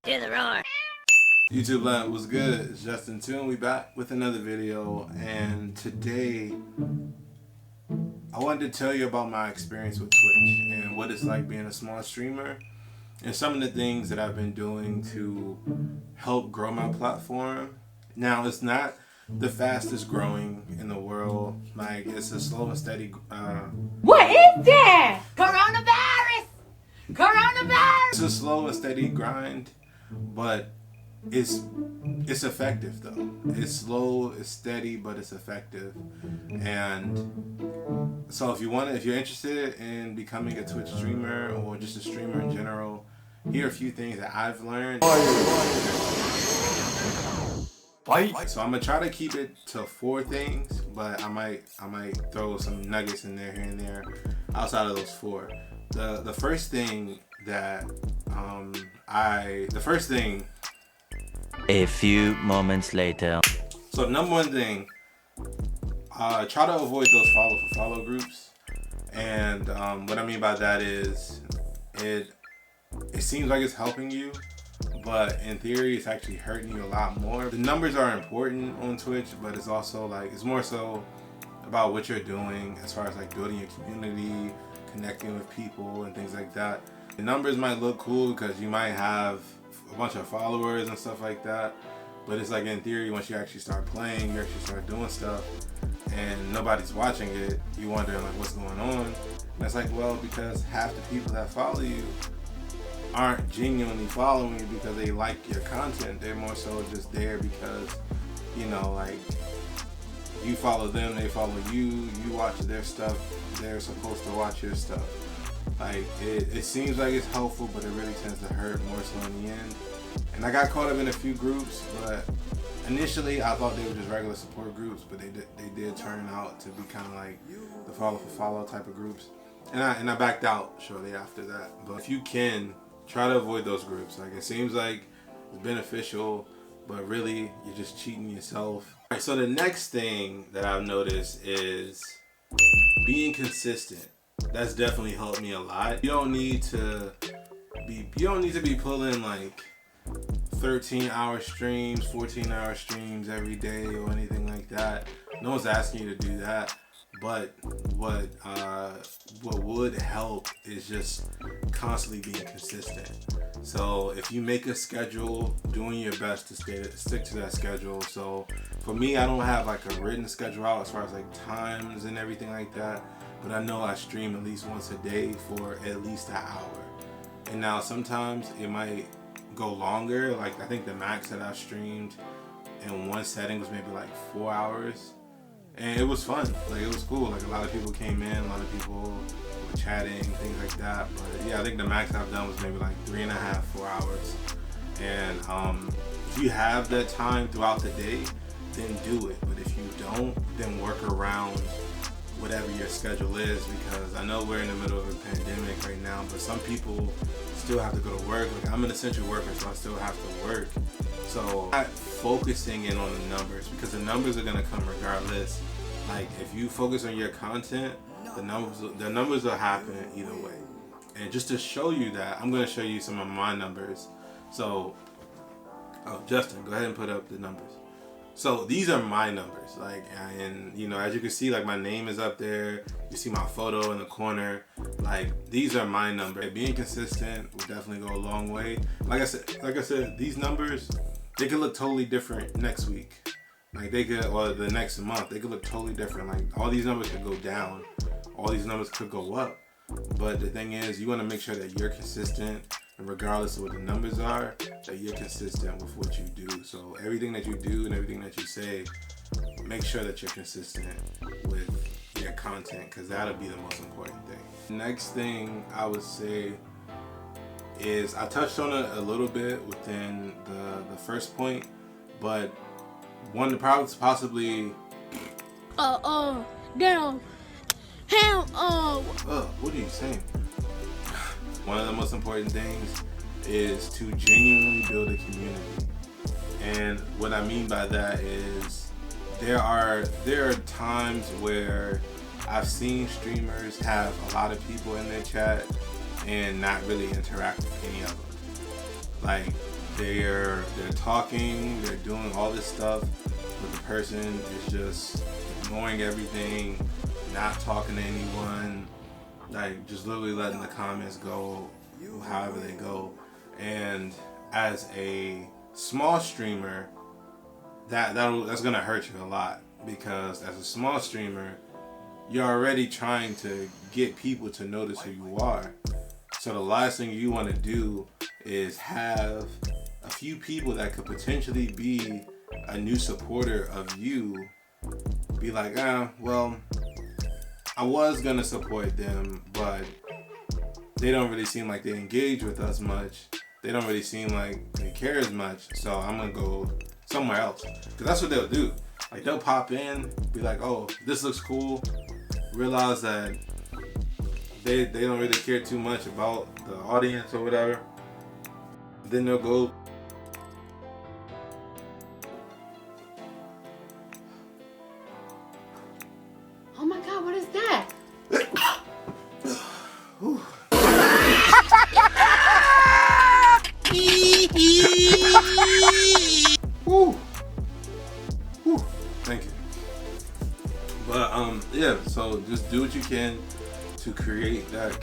To the roar. YouTube Land was good. It's Justin Toon. We back with another video, and today I wanted to tell you about my experience with Twitch and what it's like being a small streamer, and some of the things that I've been doing to help grow my platform. Now, it's not the fastest growing in the world. Like, it's a slow and steady. What is that? Coronavirus! Coronavirus! It's a slow and steady grind, but it's effective though. It's slow, it's steady, but it's effective. And so if you're interested in becoming a Twitch streamer or just a streamer in general, here are a few things that I've learned. So I'm gonna try to keep it to 4 things, but I might throw some nuggets in there here and there outside of those 4. The first thing that A few moments later. So the number one thing, try to avoid those follow groups. And what I mean by that is it seems like it's helping you, but in theory it's actually hurting you a lot more. The numbers are important on Twitch, but it's also like, it's more so about what you're doing as far as like building your community, connecting with people and things like that. The numbers might look cool because you might have a bunch of followers and stuff like that, but it's like, in theory, once you actually start playing, you actually start doing stuff and nobody's watching it, you wondering like, what's going on? And it's like, well, because half the people that follow you aren't genuinely following you because they like your content. They're more so just there because, you know, like, you follow them, they follow you, you watch their stuff, they're supposed to watch your stuff. Like, it seems like it's helpful, but it really tends to hurt more so in the end. And I got caught up in a few groups, but initially I thought they were just regular support groups, but they did turn out to be kind of like the follow for follow type of groups. And I backed out shortly after that. But if you can, try to avoid those groups. Like, it seems like it's beneficial, but really you're just cheating yourself. All right, so the next thing that I've noticed is being consistent. That's definitely helped me a lot. You don't need to be pulling like 13-hour streams, 14-hour streams every day or anything like that. No one's asking you to do that. But what would help is just constantly being consistent. So if you make a schedule, doing your best to stick to that schedule. So for me, I don't have like a written schedule out as far as like times and everything like that, but I know I stream at least once a day for at least an hour. And now sometimes it might go longer. Like, I think the max that I streamed in one setting was maybe like 4 hours. And it was fun. Like, it was cool. Like, a lot of people came in, a lot of people were chatting, things like that. But yeah, I think the max I've done was maybe like 3.5, 4 hours. And if you have that time throughout the day, then do it. But if you don't, then work around whatever your schedule is, because I know we're in the middle of a pandemic right now, but some people still have to go to work. Like, I'm an essential worker, so I still have to work. So I'm not focusing in on the numbers, because the numbers are gonna come regardless. Like, if you focus on your content, the numbers will happen either way. And just to show you that, I'm gonna show you some of my numbers. So, Justin, go ahead and put up the numbers. So these are my numbers, like, and you know, as you can see, like, my name is up there. You see my photo in the corner. Like, these are my numbers. Being consistent will definitely go a long way. Like I said, these numbers, they could look totally different next week. Like, they could, or the next month, they could look totally different. Like, all these numbers could go down, all these numbers could go up. But the thing is, you want to make sure that you're consistent. And regardless of what the numbers are, that you're consistent with what you do. So everything that you do and everything that you say, make sure that you're consistent with your content, because that'll be the most important thing. Next thing I would say is, I touched on it a little bit within the first point, but one of the problems possibly... Down. Hell, what are you saying? One of the most important things is to genuinely build a community. And what I mean by that is, there are times where I've seen streamers have a lot of people in their chat and not really interact with any of them. Like, they're talking, they're doing all this stuff, but the person is just ignoring everything, not talking to anyone, like just literally letting the comments go however they go. And as a small streamer, that's gonna hurt you a lot, because as a small streamer, you're already trying to get people to notice who you are. So the last thing you want to do is have a few people that could potentially be a new supporter of you be like, well, I was gonna support them, but they don't really seem like they engage with us much. They don't really seem like they care as much, so I'm gonna go somewhere else. Because that's what they'll do. Like, they'll pop in, be like, oh, this looks cool, realize that they don't really care too much about the audience or whatever. Then they'll go Oh my God, what is that? Woo. Woo. Thank you. But yeah, so just do what you can to create that.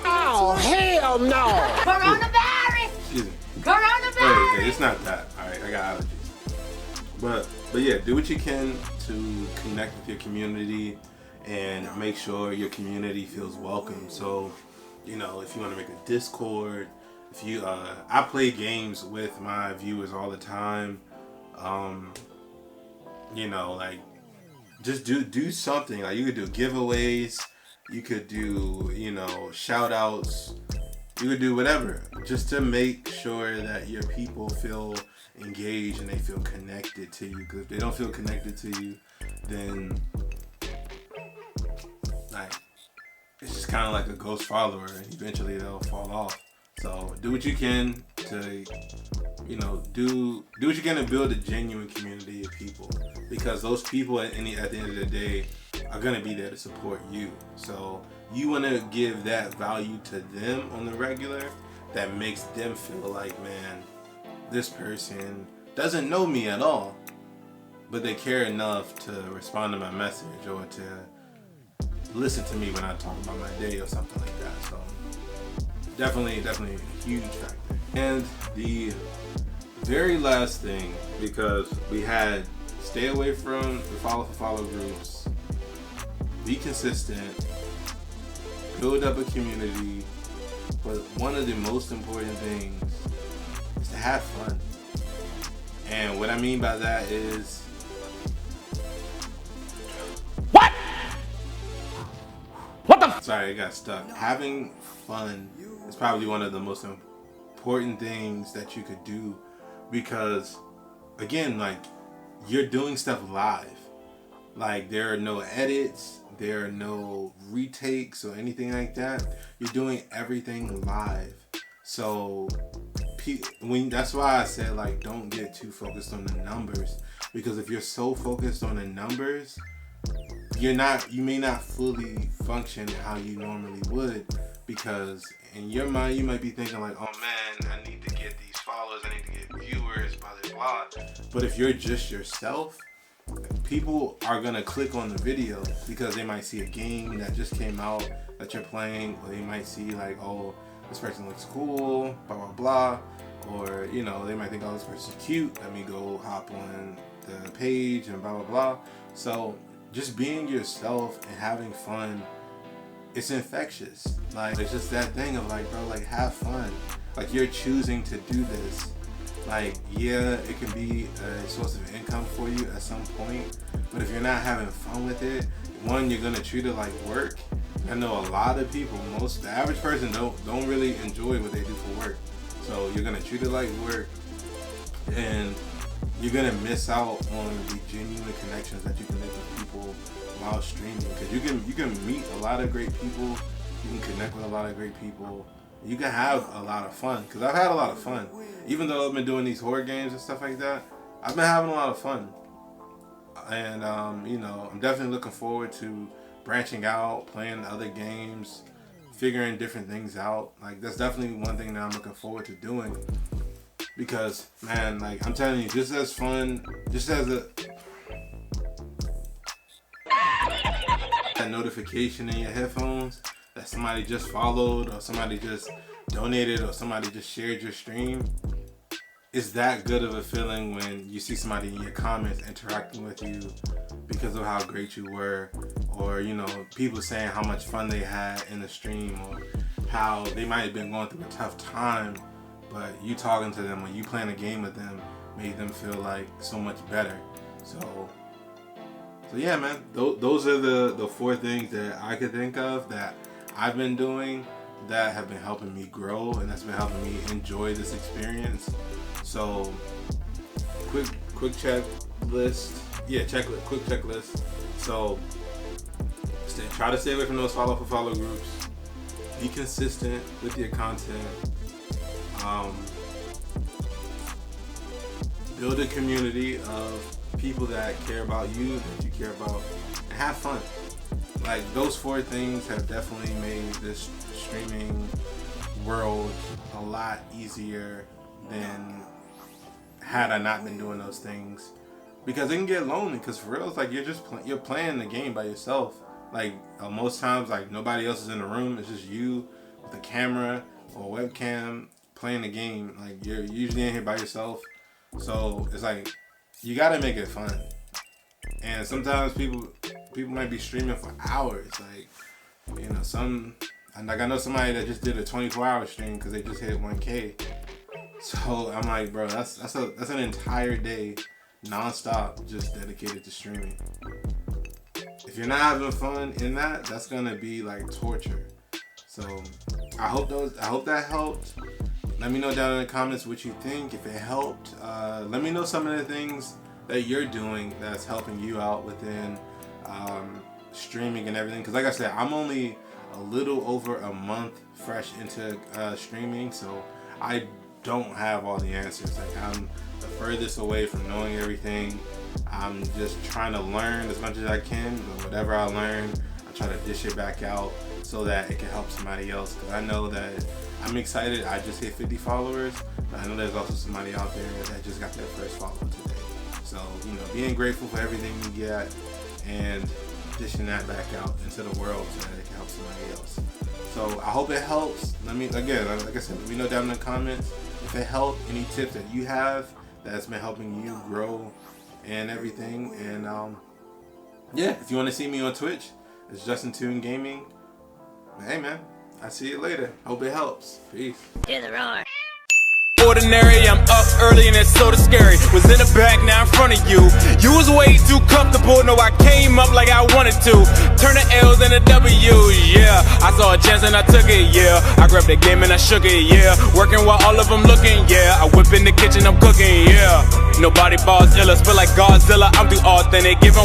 Oh, hell no! Coronavirus! Excuse me. Coronavirus! Hey, it's not that. Alright, I got allergies. But yeah, do what you can to connect with your community and make sure your community feels welcome. So, you know, if you want to make a Discord, if you I play games with my viewers all the time. You know, like, just do something. Like, you could do giveaways, you could do, you know, shout outs, you could do whatever, just to make sure that your people feel engaged and they feel connected to you. Because if they don't feel connected to you, then like, it's just kind of like a ghost follower, and eventually they'll fall off. So do what you can to, you know, do what you can to build a genuine community of people, because those people at the end of the day are gonna be there to support you. So you want to give that value to them on the regular, that makes them feel like, man, this person doesn't know me at all, but they care enough to respond to my message or to listen to me when I talk about my day or something like that. So definitely a huge factor. And the very last thing, because we had stay away from the follow groups, be consistent, build up a community, but one of the most important things is to have fun. And what I mean by that is, sorry, I got stuck. Having fun is probably one of the most important things that you could do, because again, like, you're doing stuff live. Like, there are no edits, there are no retakes or anything like that. You're doing everything live. So that's why I said, like, don't get too focused on the numbers, because if you're so focused on the numbers, you may not fully function how you normally would, because in your mind you might be thinking like, oh man, I need to get these followers, I need to get viewers, blah blah blah. But if you're just yourself, people are gonna click on the video because they might see a game that just came out that you're playing, or they might see like, oh, this person looks cool, blah blah blah, or, you know, they might think, oh, this person's cute, let me go hop on the page and blah blah blah. So just being yourself and having fun, it's infectious. Like, it's just that thing of like, bro, like, have fun. Like, you're choosing to do this. Like, yeah, it can be a source of income for you at some point, but if you're not having fun with it, one, you're gonna treat it like work. I know a lot of people, the average person don't really enjoy what they do for work. So you're gonna treat it like work, and you're gonna miss out on the genuine connections that you can make with people while streaming. Because you can meet a lot of great people, you can connect with a lot of great people, you can have a lot of fun. Because I've had a lot of fun, even though I've been doing these horror games and stuff like that. I've been having a lot of fun, and you know, I'm definitely looking forward to branching out, playing other games. figuring different things out. Like that's definitely one thing that I'm looking forward to doing. Because man, like I'm telling you, just as fun, just as that notification in your headphones that somebody just followed or somebody just donated or somebody just shared your stream, it's that good of a feeling when you see somebody in your comments interacting with you because of how great you were, or you know, people saying how much fun they had in the stream, or how they might have been going through a tough time, but you talking to them or you playing a game with them made them feel like so much better. So yeah, man, those are the 4 things that I could think of that I've been doing that have been helping me grow, and that's been helping me enjoy this experience. So quick checklist. Yeah, quick checklist. So try to stay away from those follow for follow groups. Be consistent with your content. Build a community of people that care about you, that you care about, and have fun. Like those 4 things have definitely made this streaming world a lot easier than had I not been doing those things. Because it can get lonely, because for real, it's like you're playing the game by yourself. Like most times, like nobody else is in the room. It's just you with a camera or webcam playing the game. Like you're usually in here by yourself. So it's like you gotta make it fun. And sometimes people might be streaming for hours. Like, you know, I know somebody that just did a 24-hour stream because they just hit 1K. So I'm like, bro, that's an entire day non-stop just dedicated to streaming. If you're not having fun in that, that's gonna be like torture. So I hope that helped. Let me know down in the comments what you think, if it helped. Let me know some of the things that you're doing that's helping you out within streaming and everything. Because like I said, I'm only a little over a month fresh into streaming, so I don't have all the answers. Like I'm the furthest away from knowing everything. I'm just trying to learn as much as I can, but whatever I learn, I try to dish it back out so that it can help somebody else. Because I know that I'm excited. I just hit 50 followers, but I know there's also somebody out there that just got their first follower today. So, you know, being grateful for everything you get and dishing that back out into the world so that it can help somebody else. So I hope it helps. Let me, again, like I said, let me know down in the comments if it helped, any tips that you have that's been helping you grow and everything. And yeah, if you want to see me on Twitch, it's Justin Toon Gaming. Hey man, I'll see you later. Hope it helps. Peace. Hear the roar. Ordinary, I'm up early and it's sorta scary. Was in the back, now in front of you. You was way too comfortable, no I came up like I wanted to. Turn the L's into W's, yeah. I saw a chance and I took it, yeah. I grabbed the game and I shook it, yeah. Working while all of them looking, yeah. I whip in the kitchen, I'm cooking, yeah. Nobody balls illa, spill like Godzilla. I'm too authentic, give 'em